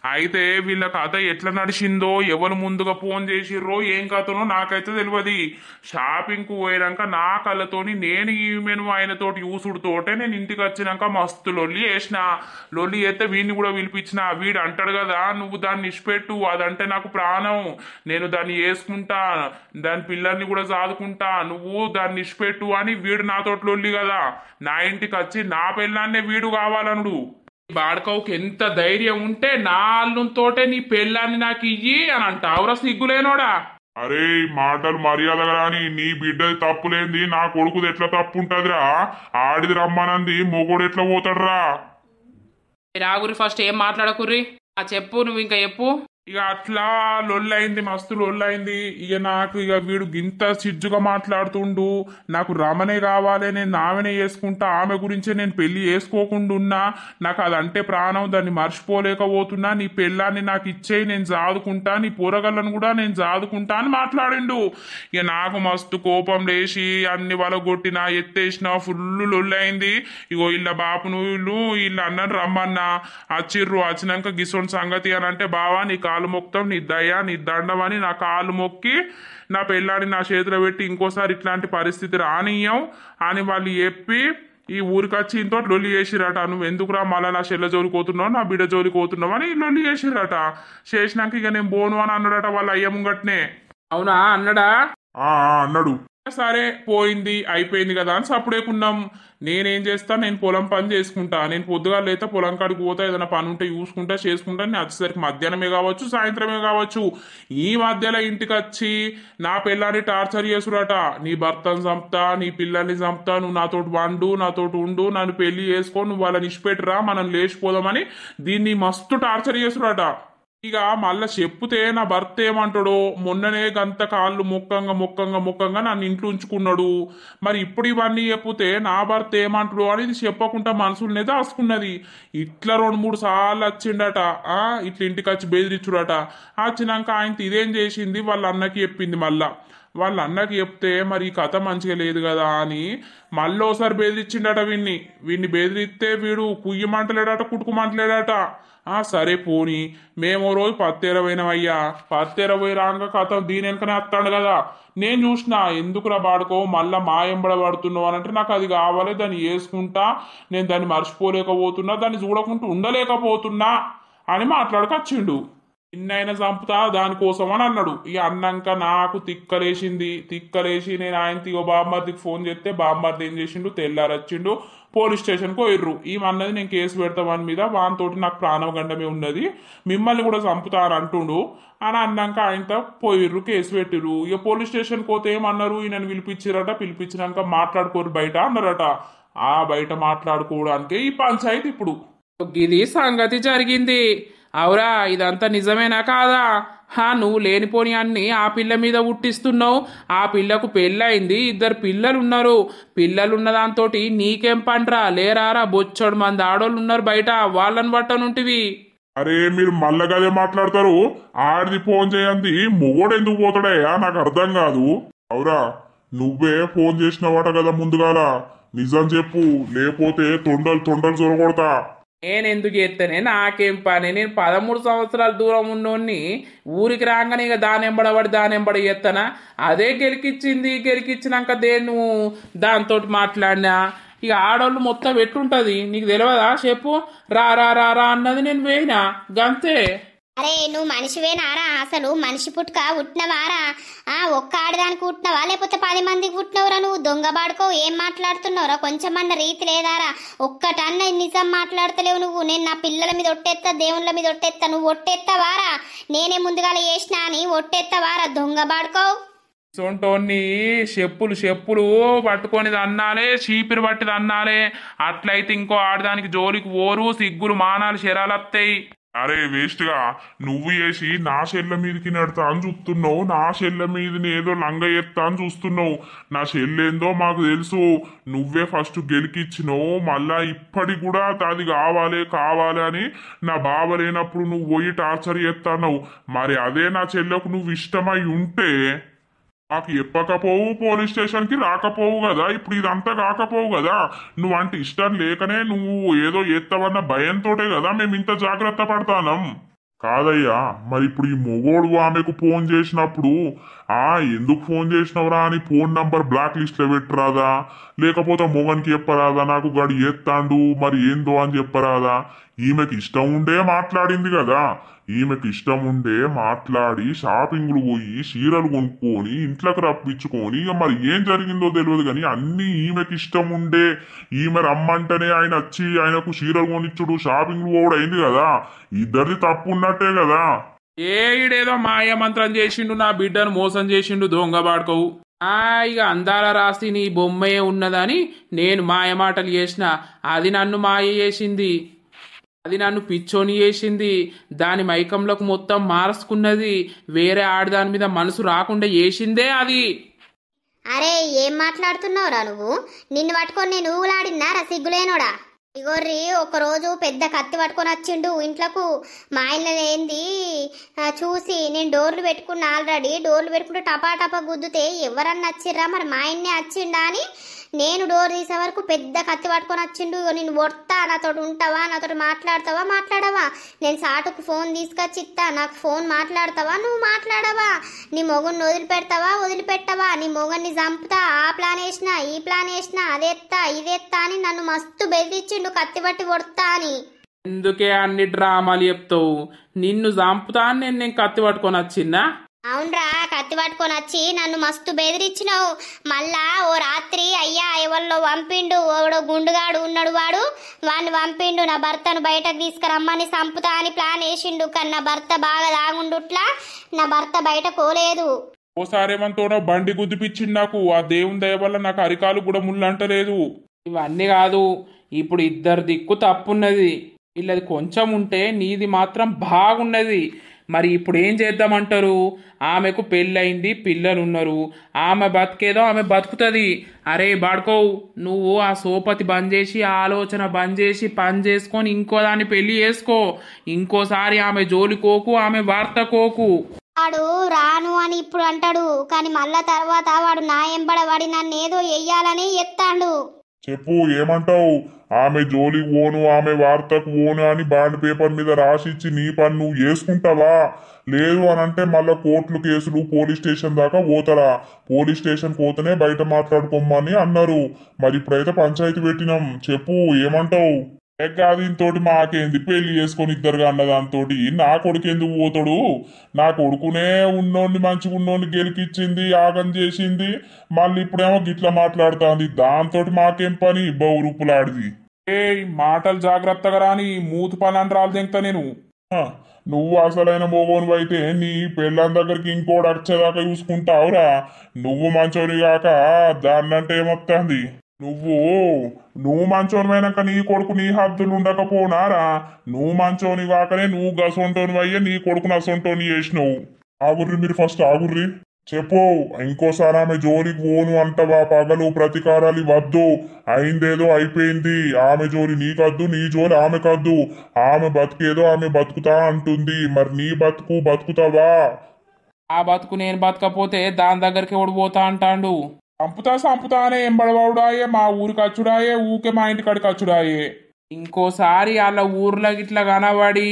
అయితే వీళ్ళ కథ ఎట్లా నడిచిందో ఎవరు ముందుగా ఫోన్ చేసిర్రో ఏం కథనో నాకైతే తెలియదు. షాపింగ్ కు పోయినాక నా కళ్ళతోని నేను ఈమెను ఆయనతోటి యూసుడుతోటే నేను ఇంటికి వచ్చినాక మస్తు లొల్లి వేసిన. లొల్లి చేస్తే వీడిని కూడా పిలిపించిన. వీడు అంటాడు కదా నువ్వు దాన్ని ఇష్టపెట్టు అదంటే నాకు ప్రాణం, నేను దాన్ని వేసుకుంటా, దాని పిల్లల్ని కూడా సాదుకుంటా, నువ్వు దాన్ని ఇష్టపెట్టు అని వీడు నాతోటి లొల్లి కదా. నా ఇంటికి వచ్చి నా పిల్లాన్నే వీడు కావాలనుడు. బాడకవుకి ఎంత ధైర్యం ఉంటే నా అల్లుతోటే నీ పెళ్ళాన్ని నాకు ఇయ్యి అని అంటావురా సిగ్గులేనోడా. అరే మాటలు మర్యాద రాని, నీ బిడ్డది తప్పులేంది నా కొడుకుది ఎట్లా తప్పు ఉంటదిరా? ఆడిది రమ్మనంది మొగోడు ఎట్లా పోతాడురా? రాగురి ఫస్ట్ ఏం మాట్లాడకుర్రి చెప్పు, నువ్వు ఇంకా చెప్పు. ఇక అట్లా లొల్లైంది, మస్తు లొల్లైంది. ఇక నాకు ఇక వీడు గింత సిజ్జుగా మాట్లాడుతుండు. నాకు రమనే కావాలి, నేను ఆమెనే చేసుకుంటా, ఆమె గురించే నేను పెళ్లి చేసుకోకుండా ఉన్నా, నాకు అదంటే ప్రాణం, దాన్ని మర్చిపోలేకపోతున్నా, నీ పెళ్ళాన్ని నాకు ఇచ్చేయి, నేను జాదుకుంటా, నీ పొరగళ్ళను కూడా నేను జాదుకుంటా అని మాట్లాడిండు. ఇక నాకు మస్తు కోపం లేచి అన్ని వలగొట్టినా ఎత్తేసిన ఫుల్ లొల్లైంది. ఇగో ఇళ్ళ బాపును వీళ్ళు అన్నని రమ్మన్నా. వచ్చిర్రు. వచ్చినాక గిసోని సంగతి అని అంటే బావా నీ కాలు మొక్తం, నీ దయ నీ దండం అని నా కాలు మొక్కి నా పెళ్ళాన్ని నా చేతిలో పెట్టి ఇంకోసారి ఇట్లాంటి పరిస్థితి రానియ్యం అని వాళ్ళు చెప్పి ఈ ఊరికి వచ్చి ఇంతో లొల్లి చేసిరట. నువ్వు ఎందుకురా మళ్ళీ నా చెల్లె జోలికి పోతున్నావు, నా బిడ్డ జోలికి పోతున్నావు అని లొల్లి చేసిరట. చేసినాక ఇక నేను పోను అని అన్నాడట వాళ్ళ అయ్య ముంగట్నే. అవునా అన్నాడా? అన్నాడు. సరే పోయింది అయిపోయింది కదా అని సప్పుడేకున్నాం. నేనేం చేస్తా, నేను పొలం పని చేసుకుంటా. నేను పొద్దుగా లేతే పొలం కాడికి పోతా, ఏదైనా పని ఉంటే చూసుకుంటా చేసుకుంటా. నేను వచ్చేసరికి మధ్యాహ్నమే కావచ్చు సాయంత్రమే కావచ్చు. ఈ మధ్యలో ఇంటికి వచ్చి నా పిల్లాన్ని టార్చర్ చేసురట. నీ భర్తను చంపుతా, నీ పిల్లల్ని చంపుతా, నువ్వు నాతోటి వండు, నాతోటి ఉండు, నన్ను పెళ్లి చేసుకో, నువ్వు వాళ్ళని ఇష్టపెట్టురా, మనం లేచిపోదామని దీన్ని మస్తు టార్చర్ చేసురట. ఇక మళ్ళా చెప్పుతే నా భర్త ఏమంటాడో, మొన్ననే గంత కాళ్ళు మొక్కంగా నన్ను ఇంట్లో ఉంచుకున్నాడు, మరి ఇప్పుడు ఇవన్నీ చెప్పుతే నా భర్త ఏమంటాడు అనేది చెప్పకుండా మనసులనే దాచుకున్నది. ఇట్లా 2-3 సార్లు వచ్చిండట. ఇట్లా ఇంటికి వచ్చి బెదిరించుడట. వచ్చినాక ఆయన ఇదేం చేసింది వాళ్ళ అన్నకి చెప్పింది. మళ్ళా వాళ్ళ అన్నకి చెప్తే మరి ఈ కథ మంచిగా లేదు కదా అని మళ్ళీ ఒకసారి బెదిరించిండట. వీడిని బెదిరిస్తే వీడు కుయ్యమంటలేడట, కుట్టుకుమంటలేడట. సరే పోని మేము రోజు పత్తేర పోయినామయ్యా. పత్తేర పోయి రాగా కథ దీని వెనకనే వస్తాడు కదా. నేను చూసినా ఎందుకురా బాడుకో మళ్ళా మా ఎంబడ పడుతున్నావు అని అంటే నాకు అది కావాలి, దాన్ని వేసుకుంటా, నేను దాన్ని మర్చిపోలేకపోతున్నా, దాన్ని చూడకుండా ఉండలేకపోతున్నా అని మాట్లాడుకొచ్చిండు. నిన్నైనా చంపుతా దానికోసం అని అన్నాడు. ఇక అన్నాక నాకు తిక్కలేసి నేను ఆయన తీగో బామ్మర్దికి ఫోన్ చేస్తే బామ్మర్ది ఏం చేసిండు, తెల్లారొచ్చిండు, పోలీస్ స్టేషన్కి పోయిర్రు. ఈమన్నది నేను కేసు పెడతా వాని మీద, వానితోటి నాకు ప్రాణగండమే ఉన్నది, మిమ్మల్ని కూడా చంపుతా అని అంటుండు అని అన్నాక ఆయనతో పోయిర్రు, కేసు పెట్టిర్రు. ఇక పోలీస్ స్టేషన్కి పోతే ఏమన్నారు, ఈయనను పిలిపించాక మాట్లాడుకోరు బయట అన్నారట. బయట మాట్లాడుకోవడానికే ఈ పంచాయతీ ఇప్పుడు. ఇది సంగతి జరిగింది. అవురా ఇదంతా నిజమేనా కాదా? నువ్వు లేనిపోని అన్ని ఆ పిల్ల మీద ఉట్టిస్తున్నావు. ఆ పిల్లకు పెళ్ళయింది, 2 పిల్లలు ఉన్నారు. పిల్లలున్న దాంతో నీకేం పండ్రా? లేరారా బొచ్చడు మంది ఆడోళ్ళు ఉన్నారు బయట, వాళ్ళని బట్టనుంటివి. అరే మీరు మళ్ళగదే మాట్లాడతారు. ఆడిది ఫోన్ చేయండి మొగోడు ఎందుకు పోతాడయ్యా నాకు అర్థం కాదు. అవురా నువ్వే ఫోన్ చేసినవాట కదా ముందుగాల, నిజం చెప్పు, లేకపోతే తొండలు జొరగొడతా. నేనెందుకు చేస్తేనే నాకేం పని? నేను 13 సంవత్సరాల దూరం ఉన్నోన్ని ఊరికి రాగానే ఇక దానెంబడి చేస్తానా? అదే గెలికిచ్చినాక నువ్వు దాంతో మాట్లాడినా. ఇక ఆడోళ్ళు మొత్తం ఎట్టుంటది నీకు తెలియదా? చెప్పు. రా రా రా రా అన్నది నేను వేయినా గంతే. అరే నువ్వు మనిషివేనారా? అసలు మనిషి పుట్టుక ఉట్టినవారా? ఒక్క ఆడదానికి ఉట్టినవా లేకపోతే 10 మందికి పుట్టినవరా? నువ్వు దొంగ బాడుకో, ఏం మాట్లాడుతున్నావురా? కొంచెమన్న రీతి లేదారా? ఒక్కటన్న నిజం మాట్లాడతలేవు నువ్వు. నేను నా పిల్లల మీద ఒట్టేస్తా, దేవుళ్ళ మీద ఒట్టేస్తా, నువ్వు ఒట్టేస్తావారా? నేనే ముందుగాల చేసినా అని ఒట్టేస్తావారా? దొంగ బాడుకో. సొంటోన్ని చెప్పులు పట్టుకొని అన్నాలే, చీపిరి పట్టిది అన్నాలే. అట్లయితే ఇంకో ఆడదానికి జోలికి ఓరు, సిగ్గులు మానాలు శరాలు వస్తాయి. అరే వేస్ట్ గా నువ్వు చేసి నా చెల్ల మీదకి నడతా అని చూస్తున్నావు, నా చెల్ల మీదని ఏదో లంగ ఎత్తా అని చూస్తున్నావు. నా చెల్లెందో మాకు తెలుసు, నువ్వే ఫస్ట్ గెలికిచ్చినావు. మళ్ళా ఇప్పటికి కూడా అది కావాలి అని నా బావ లేనప్పుడు నువ్వు పోయి టార్చర్ చేస్తావు. మరి అదే నా చెల్లెకు నువ్వు ఇష్టమై ఉంటే మాకు చెప్పకపోవు, పోలీస్ స్టేషన్కి రాకపోవు కదా. ఇప్పుడు ఇదంతా కాకపోవు కదా. నువ్వంటే ఇష్టం లేకనే నువ్వు ఏదో ఎత్తవన్న భయంతోటే కదా మేము ఇంత జాగ్రత్త పడతానం. కాదయ్యా, మరి ఇప్పుడు ఈ మొగోడు ఆమెకు ఫోన్ చేసినప్పుడు ఎందుకు ఫోన్ చేసినవరా అని ఫోన్ నంబర్ బ్లాక్ లిస్ట్ లో పెట్టరాదా? లేకపోతే మొగన్కి చెప్పరాదా నాకు గడి ఎత్తాండు మరి ఏందో అని చెప్పరాదా? ఈమెకి ఇష్టం ఉండే మాట్లాడింది కదా. ఈమెకి ఇష్టం ఉండే మాట్లాడి షాపింగ్లు పోయి చీరలు కొనుక్కొని ఇంట్లోకి రప్పించుకొని మరి ఏం జరిగిందో తెలియదు కానీ అన్ని ఈమెకి ఇష్టం ఉండే ఈమె రమ్మంటేనే ఆయన వచ్చి ఆయనకు చీరలు కొనిచ్చుడు షాపింగ్లు పోవడం అయింది కదా. ఇద్దరిది తప్పు ఉన్నట్టే కదా. ఈడేదో మాయమంత్రం చేసిండు, నా బిడ్డను మోసం చేసిండు, దొంగ బాడుకోవు. ఇక అందాల రాసి నీ బొమ్మయే ఉన్నదని నేను మాయమాటలు చేసిన, అది నన్ను మాయ చేసింది, అది నన్ను పిచ్చోని చేసింది. దాని మైకంలోకి మొత్తం మార్చుకున్నది, వేరే ఆడదాని మీద మనసు రాకుండా చేసిందే అది. అరే ఏం మాట్లాడుతున్నావురా నువ్వు? నిన్ను పట్టుకొని నేను ఊలాడినారా సిగ్గులేనోడా? ఇగోర్రి ఒకరోజు పెద్ద కత్తి పట్టుకొని వచ్చిండు ఇంట్లోకు. మా ఆయన ఏంది చూసి నేను డోర్లు పెట్టుకున్నా, ఆల్రెడీ డోర్లు పెట్టుకుంటే టపా గుద్దుతే ఎవరన్నా వచ్చిర్రా, మరి మా ఆయన్నే వచ్చిండా అని నేను డోర్ తీసే వరకు పెద్ద కత్తి పట్టుకొని వచ్చిండు. నేను కొడతా, నాతో ఉంటావా, నాతో మాట్లాడవా? నేను సాటుకు ఫోన్ తీసుకొచ్చి ఇస్తా, నాకు ఫోన్ మాట్లాడతావా, నువ్వు మాట్లాడవా? నీ మొగుడిని వదిలిపెట్టవా? నీ మొగుడిని చంపుతా, ఆ ప్లాన్ వేసినా ఈ ప్లాన్ వేసినా, అదేత్తా ఇదేత్తా అని నన్ను మస్తు బెదిరించిండు, కత్తి పట్టి కొడతా అని. ఎందుకే అన్ని డ్రామాలు చెప్తావు? నిన్ను చంపుతా అని నేను కత్తి పట్టుకొని వచ్చిందా? అవునరా, కత్తి పట్టుకొని వచ్చి నన్ను మస్తు బెదిరించినావు. మళ్ళా ఓ రాత్రి అయ్యా ఎవరిలో పంపిండు, ఓడో గుండుగాడు ఉన్నాడు, వాడిని పంపిండు నా భర్తను బయటకు తీసుకురమ్మని చంపుతా అని ప్లాన్ వేసిండు. కానీ నా భర్త బాగా దాగుండుట్లా, నా భర్త బయట పోలేదు. ఓసారేమంతోనో బండి గుద్దిపిచ్చిండు నాకు. ఆ దేవుని దయ వల్ల నాకు అరికాలు కూడా ముళ్ళంటలేదు. ఇవన్నీ కాదు, ఇప్పుడు ఇద్దరు దిక్కు తప్పున్నది. వీళ్ళది కొంచెం ఉంటే నీది మాత్రం బాగున్నది. మరి ఇప్పుడు ఏం చేద్దామంటారు? ఆమెకు పెళ్ళయింది, పిల్లలున్నారు, ఆమె బతికేదో ఆమె బతుకుతుంది. అరే బాడుకోవు, నువ్వు ఆ సోపతి బంద్ చేసి, ఆలోచన బంద్ చేసి పని చేసుకొని ఇంకో దాన్ని పెళ్లి చేసుకో. ఇంకోసారి ఆమె జోలికోకు, ఆమె వార్త కోకు. వాడు రాను అని ఇప్పుడు అంటాడు, కానీ మళ్ళా తర్వాత వాడు నా ఎంబడవాడి నన్ను ఏదో వెయ్యాలని ఎత్తాడు. చెప్పు ఏమంటావు? ఆమె జోలికి ఓను, ఆమె వార్తకు ఓను అని బాండ్ పేపర్ మీద రాసిచ్చి నీ పని నువ్వు చేసుకుంటావా? లేదు అని అంటే మళ్ళా కోర్టులు కేసులు పోలీస్ స్టేషన్ దాకా పోతారా? పోలీస్ స్టేషన్ పోతేనే బయట మాట్లాడుకోమని అన్నారు. మరి ఇప్పుడైతే పంచాయతీ పెట్టినాం, చెప్పు ఏమంటావు? దీంతో మాకేంది, పెళ్లి చేసుకొని ఇద్దరుగా అన్న దాంతో నా కొడుకు ఎందుకు పోతాడు? నా కొడుకునే ఉన్నోడిని మంచిగా ఉన్నోడిని గెలికిచ్చింది, యాగం చేసింది, మళ్ళీ ఇప్పుడేమో గిట్లా మాట్లాడుతుంది. దాంతో మాకేం పని? బౌరూపులాడిది. మాటలు జాగ్రత్తగా రాని, మూతు పని రాలు తెంగుతా నేను. నువ్వు అసలైన మోగోను అయితే నీ పెళ్ళాం దగ్గరికి ఇంకోటి వచ్చేదాకా చూసుకుంటావురా. నువ్వు మంచోని కాక దాన్నంటే ఏమొస్తుంది? నువ్వు మంచోనివైనాక నీ కొడుకు నీ హద్దులు ఉండకపోనారా? నువ్వు మంచోని కాకనే నువ్వు గసొంటోని అయ్యే నీ కొడుకు నసొంటోని చేసినావు. ఆగుర్రి, మీరు ఫస్ట్ ఆగుర్రి. చెప్పు, ఇంకోసారి ఆమె జోలికి పోను అంటవా? పగలు ప్రతీకారాలు వద్దు, అయిందేదో అయిపోయింది. ఆమె జోలి నీకద్దు, నీ జోలి ఆమెకద్దు. ఆమె బతికేదో ఆమె బతుకుతా అంటుంది, మరి నీ బతుకుతావా? ఆ బతుకు నేను బతకపోతే దాని దగ్గరికి ఓడిపోతా అంటాడు. సంపుతా అనే ఎంబడవాడాయే, మా ఊరికి అచ్చుడాయే, ఊకే మా ఇంటికాడికి అచ్చుడాయే. ఇంకోసారి అలా ఊర్లో గిట్లా కనబడి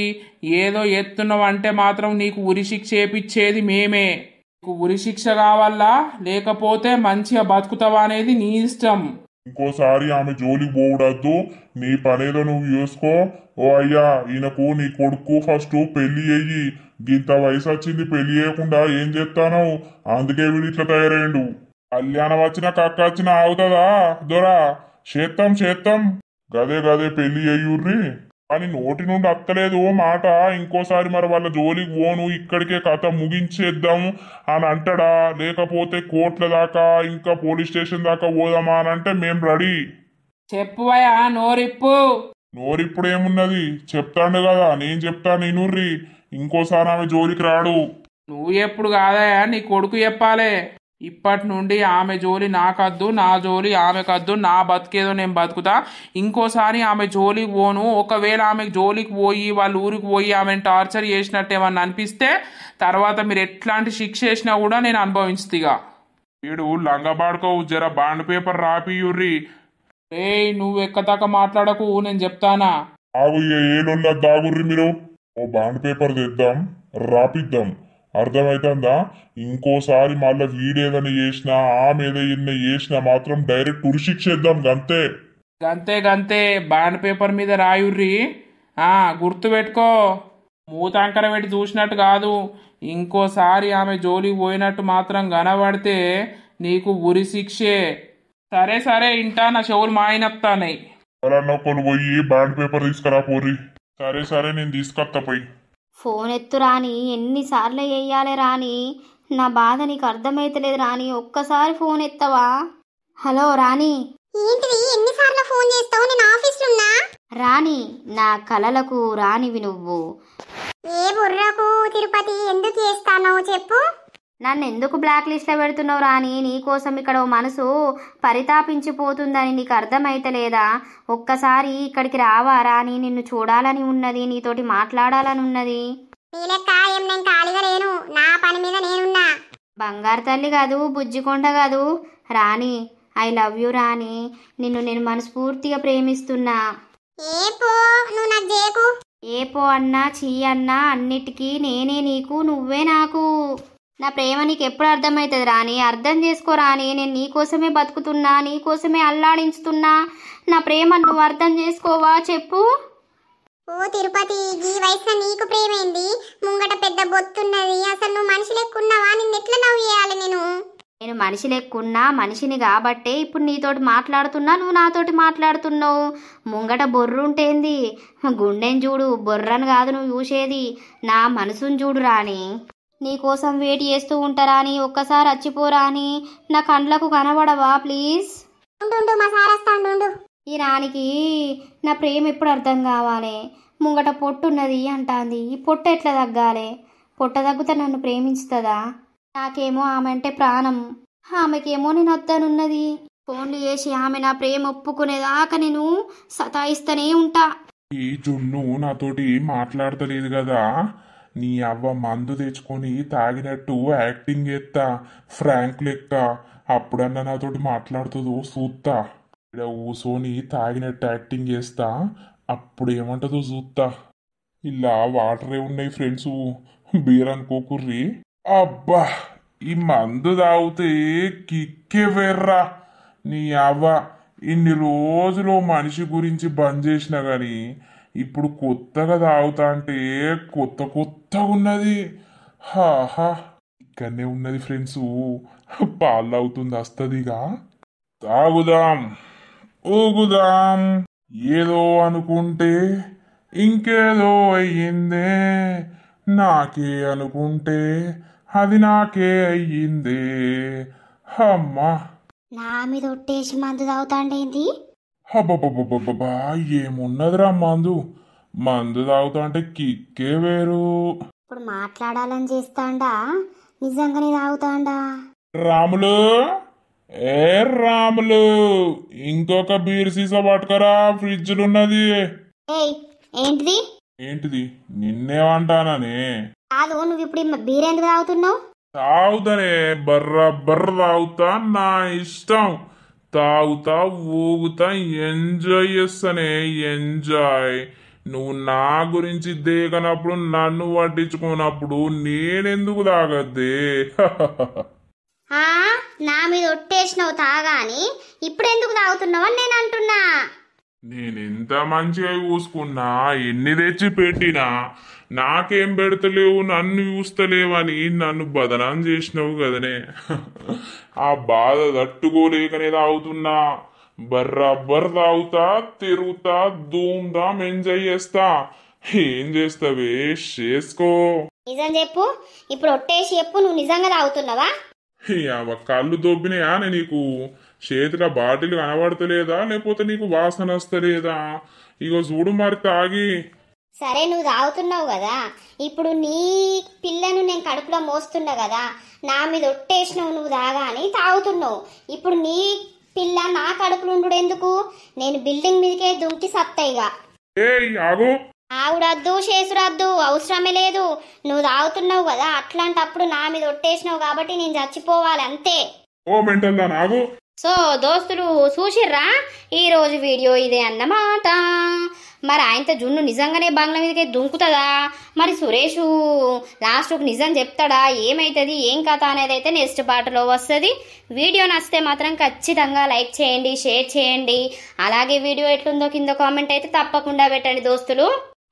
ఏదో ఎత్తున్నావంటే మాత్రం నీకు ఉరిశిక్ష చేపిచ్చేది మేమే. నీకు ఉరిశిక్ష కావాలా లేకపోతే మంచిగా బతుకుతావా అనేది నీ ఇష్టం. ఇంకోసారి ఆమె జోలికి పోవడద్దు. నీ పనేదో నువ్వు చేసుకో. ఓ అయ్యా, ఈయనకు నీ కొడుకు ఫస్ట్ పెళ్లి అయ్యి గింత వయసు వచ్చింది, పెళ్లి చేయకుండా ఏం చేస్తాను? అందుకే వీడు ఇట్లా తయారైండు. కళ్యాణం వచ్చినా కక్క వచ్చినా అవుతుందా దొరా? చేత్తం గదే గదే పెళ్లి అయ్యుర్రి. కానీ నోటి నుండి అత్తలేదు మాట. ఇంకోసారి మరి వాళ్ళ జోలికి పోను, ఇక్కడికే కథ ముగించేద్దాము అని అంటాడా? లేకపోతే కోర్టుల దాకా ఇంకా పోలీస్ స్టేషన్ దాకా పోదామా అని అంటే మేం రెడీ. చెప్పువయ్యా నోరిప్పు. నోరిప్పుడు ఏమున్నది, చెప్తాండు కదా, నేను చెప్తా నేనుర్రి. ఇంకోసారి ఆమె జోలికి రాడు. నువ్వు ఎప్పుడు కాదయా, నీ కొడుకు చెప్పాలే. ఇప్పటి నుండి ఆమె జోలి నాకద్దు, నా జోలి ఆమెకద్దు, నా బతికేదో నేను బతుకుతా. ఇంకోసారి ఆమె జోలికి పోను. ఒకవేళ ఆమె జోలికి పోయి వాళ్ళ ఊరికి పోయి ఆమెను టార్చర్ చేసినట్టు ఏమన్నా అనిపిస్తే తర్వాత మీరు ఎట్లాంటి శిక్ష చేసినా కూడా నేను అనుభవించుతిగా. వీడు లంగబాడుకోవు, జర బాండ్ పేపర్ రాపియుర్రి. ఏయ్, నువ్వు ఎక్కదాకా మాట్లాడకు, నేను చెప్తానా. ఆగు, ఏళ్ళ దాగుర్రి మీరు. ఓ బాండ్ పేపర్ తెద్దాం, రాపిద్దాం. అర్థమైతుందా? ఇంకోసారి మళ్ళీ వీడేదైనా చేసినా ఆమె ఏదైనా చేసినా మాత్రం డైరెక్ట్ ఉరిశిక్షేద్దాం. గంతే గంతే బాండ్ పేపర్ మీద రాయుర్రి. గుర్తు పెట్టుకో, మూతాంకర పెట్టి చూసినట్టు కాదు. ఇంకోసారి ఆమె జోలికి పోయినట్టు మాత్రం కనబడితే నీకు ఉరి శిక్షే. సరే ఇంటా, నా చెవులు మాయనత్తానాయి. కొన్ని పోయి బాండ్ పేపర్ తీసుకురా పోరి. సరే నేను తీసుకొస్తా పోయి. ఫోన్ ఎత్తు రాని, ఎన్నిసార్లు వేయాలి రాని? నా బాధ నీకు అర్థమైతలేదు రాని. ఒక్కసారి ఫోన్ ఎత్తవా? హలో రాణి. ఏంటిది, ఎన్నిసార్లు ఫోన్ చేస్తావు? నేను ఆఫీస్లో ఉన్నా. రాణి, నా కలలకు రానివి నువ్వు. ఏ బుర్రకు తిరుపతి ఎందుకు చేస్తానో చెప్పు. నన్ను ఎందుకు బ్లాక్ లిస్ట్లో పెడుతున్నావు రాని? నీకోసం ఇక్కడ ఓ మనసు పరితాపించిపోతుందని నీకు అర్థమైతలేదా? ఒక్కసారి ఇక్కడికి రావా రాని? నిన్ను చూడాలని ఉన్నది, నీతోటి మాట్లాడాలని ఉన్నది. నేను ఖాళీగా లేను, నా పని మీద నేనున్నా. బంగారు తల్లి కాదు, బుజ్జికొండ కాదు రాని. ఐ లవ్ యూ రాని. నిన్ను నేను మనస్ఫూర్తిగా ప్రేమిస్తున్నా. నువ్వు నాకు చేయకు. ఏపో అన్నా చీ అన్నా అన్నిటికీ నేనే నీకు, నువ్వే నాకు. నా ప్రేమ నీకు ఎప్పుడు అర్థమవుతుంది రాని? అర్థం చేసుకో రాని. నేను నీకోసమే బతుకుతున్నా, నీకోసమే అల్లాడించుతున్నా. నా ప్రేమ నువ్వు అర్థం చేసుకోవా చెప్పు. ఓ తిరుపతి, ఈ వయసులో నీకు ప్రేమేంది? ముంగట పెద్ద బొత్తున్నది. అసలు నువ్వు మనిషి లెక్కున్నావా? నిన్ను ఎట్లా నవ్వు చేయాలి నేను మనిషి లెక్కున్నా, మనిషిని కాబట్టే ఇప్పుడు నీతోటి మాట్లాడుతున్నా, నువ్వు నాతోటి మాట్లాడుతున్నావు. ముంగట బొర్రు ఉంటేంది, గుండెని చూడు, బొర్రను కాదు నువ్వు చూసేది, నా మనసుని చూడు రాని. నీకోసం వెయిట్ చేస్తూ ఉంటారా అని? ఒక్కసారి వచ్చిపోరా అని. నా కండ్లకు కనబడవా ప్లీజ్? ఈ రానికి నా ప్రేమ ఎప్పుడు అర్థం కావాలి? ముంగట పొట్టున్నది అంటాంది, ఈ పొట్టు ఎట్లా తగ్గాలి? పొట్ట తగ్గితే నన్ను ప్రేమించుతుందా? నాకేమో ఆమె అంటే ప్రాణం, ఆమెకేమో నేను వద్దనున్నది. ఫోన్లు చేసి ఆమె నా ప్రేమ ఒప్పుకునేదాకా నేను సతాయిస్తూనే ఉంటా. ఈ జున్ను నాతోటి మాట్లాడతలేదు కదా, నీ అవ్వ మందు తెచ్చుకొని తాగినట్టు యాక్టింగ్ చేస్తా, ఫ్రాంక్ లెక్క. అప్పుడన్నా నాతోటి మాట్లాడుతుందో చూస్తా. ఇక్కడ ఊసోని తాగినట్టు యాక్టింగ్ చేస్తా, అప్పుడు ఏమంటుందో చూస్తా. ఇలా వాటరే ఉన్నాయి ఫ్రెండ్స్, బీర్ అనుకోకుర్రి. అబ్బా, ఈ మందు తాగితే కిక్కే వెర్రా. నీ అవ్వ ఇన్ని రోజులు మనిషి గురించి బంద్ చేసినా గాని ఇప్పుడు కొత్తగా తాగుతా అంటే కొత్తగా ఉన్నది. హాహా, ఇక్కడనే ఉన్నది ఫ్రెండ్స్, పాలు తాగుతుంది, వస్తుందిగా. తాగుదాం, ఊగుదాం. ఏదో అనుకుంటే ఇంకేదో అయ్యిందే, నాకే అనుకుంటే అది నాకే అయ్యిందే. అమ్మా, నా మీద ఒట్టేసి మందు తాగుతాండేంది? హబ్బబ్బబ్బబ్బబ్బా, ఏమున్నదిరా మందు తాగుతా అంటే కిక్కే వేరు. ఇప్పుడు మాట్లాడాలని చేస్తాండా, నిజంగానే తాగుతాండా? రాములు, ఏ రాములు, ఇంకొక బీర్ సీసా పట్టుకరా, ఫ్రిడ్జ్లు ఉన్నది. ఏంటిది నిన్నేమంటాననే? కాదు, నువ్వు ఇప్పుడు బీర్ ఎందుకు తాగుతున్నావు? తాగుతానే, బర్ర తాగుతా, నా ఇష్టం. తాగుతా, ఊగుతా, ఎంజాయ్ చేస్తానే, ఎంజాయ్. నువ్వు నా గురించి దేకనప్పుడు, నన్ను పట్టించుకున్నప్పుడు నేనెందుకు తాగద్దే? నా మీద ఒట్టేసినావు తాగాని ఇప్పుడు ఎందుకు తాగుతున్నావు అని నేను అంటున్నా. నేనెంత మంచిగా చూసుకున్నా, ఎన్ని తెచ్చి పెట్టినా నాకేం పెడతలేవు, నన్ను చూస్తలేవని నన్ను బదనాం చేసినావు కదనే. ఆ బాధ తట్టుకోలేకనే తాగుతున్నా. బర్రబ్బర్ తాగుతా, తిరుగుతా, ధూమ్ధాం ఎంజాయ్ చేస్తా. ఏం చేస్తావే, చేసుకో. నిజం చెప్పు, ఇప్పుడు ఒట్టేసి చెప్పు, నువ్వు నిజంగా తాగుతున్నావా? కళ్ళు దొబ్బినాయా నీకు? చేతిలో బాటిల్ కనబడతలేదా, లేకపోతే నీకు వాసన వస్తలేదా? ఇగో చూడు మరి తాగి. సరే నువ్వు తాగుతున్నావు కదా, ఇప్పుడు నీ పిల్లను నేను కడుపులో మోస్తున్నా కదా, నా మీద ఒట్టేసినావు నువ్వు తాగాని తాగుతున్నావు. ఇప్పుడు నీ పిల్ల నా కడుపులో ఉండు ఎందుకు? నేను బిల్డింగ్ మీదకే దుంకి సత్తాయిగా. ఆగు. ఆవుడద్దు, చేసురద్దు, అవసరమే లేదు. నువ్వు తాగుతున్నావు కదా, అట్లాంటప్పుడు నా మీద ఒట్టేసినావు కాబట్టి నేను చచ్చిపోవాలి అంతే. ఓ మెంటల్ దా నాగు. సో దోస్తులు చూసిర్రా, ఈరోజు వీడియో ఇదే అన్నమాట. మరి ఆయనతో జున్ను నిజంగానే బంగ్లా మీదకి దుంకుతుందా? మరి సురేష్ లాస్ట్కు నిజం చెప్తాడా? ఏమవుతుంది, ఏం కథ అనేది అయితే నెక్స్ట్ పార్ట్లో వస్తుంది. వీడియో నచ్చితే మాత్రం ఖచ్చితంగా లైక్ చేయండి, షేర్ చేయండి. అలాగే వీడియో ఎట్లుందో కింద కామెంట్ అయితే తప్పకుండా పెట్టండి దోస్తులు.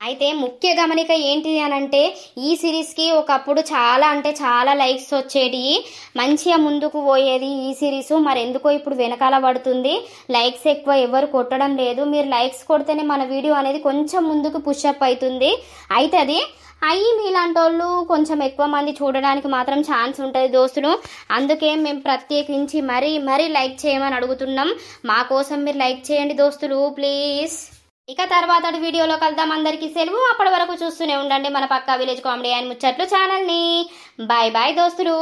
అయితే ముఖ్య గమనిక ఏంటి అని అంటే, ఈ సిరీస్కి ఒకప్పుడు చాలా అంటే చాలా లైక్స్ వచ్చేటివి, మంచిగా ముందుకు పోయేది ఈ సిరీస్. మరి ఎందుకో ఇప్పుడు వెనకాల పడుతుంది, లైక్స్ ఎక్కువ ఎవరు కొట్టడం లేదు. మీరు లైక్స్ కొడితేనే మన వీడియో అనేది కొంచెం ముందుకు పుషప్ అవుతుంది. అవుతుంది అయ్యి మీలాంటి వాళ్ళు కొంచెం ఎక్కువ మంది చూడడానికి మాత్రం ఛాన్స్ ఉంటుంది దోస్తులు. అందుకే మేము ప్రత్యేకించి మరీ లైక్ చేయమని అడుగుతున్నాం. మా కోసం మీరు లైక్ చేయండి దోస్తులు ప్లీజ్. ఇక తర్వాత వీడియోలో కలుద్దాం. అందరికీ సెలవు. అప్పటి వరకు చూస్తూనే ఉండండి మన పక్కా విలేజ్ కామెడీ అండ్ ముచ్చట్లు ఛానల్ని. బాయ్ బాయ్ దోస్తులు.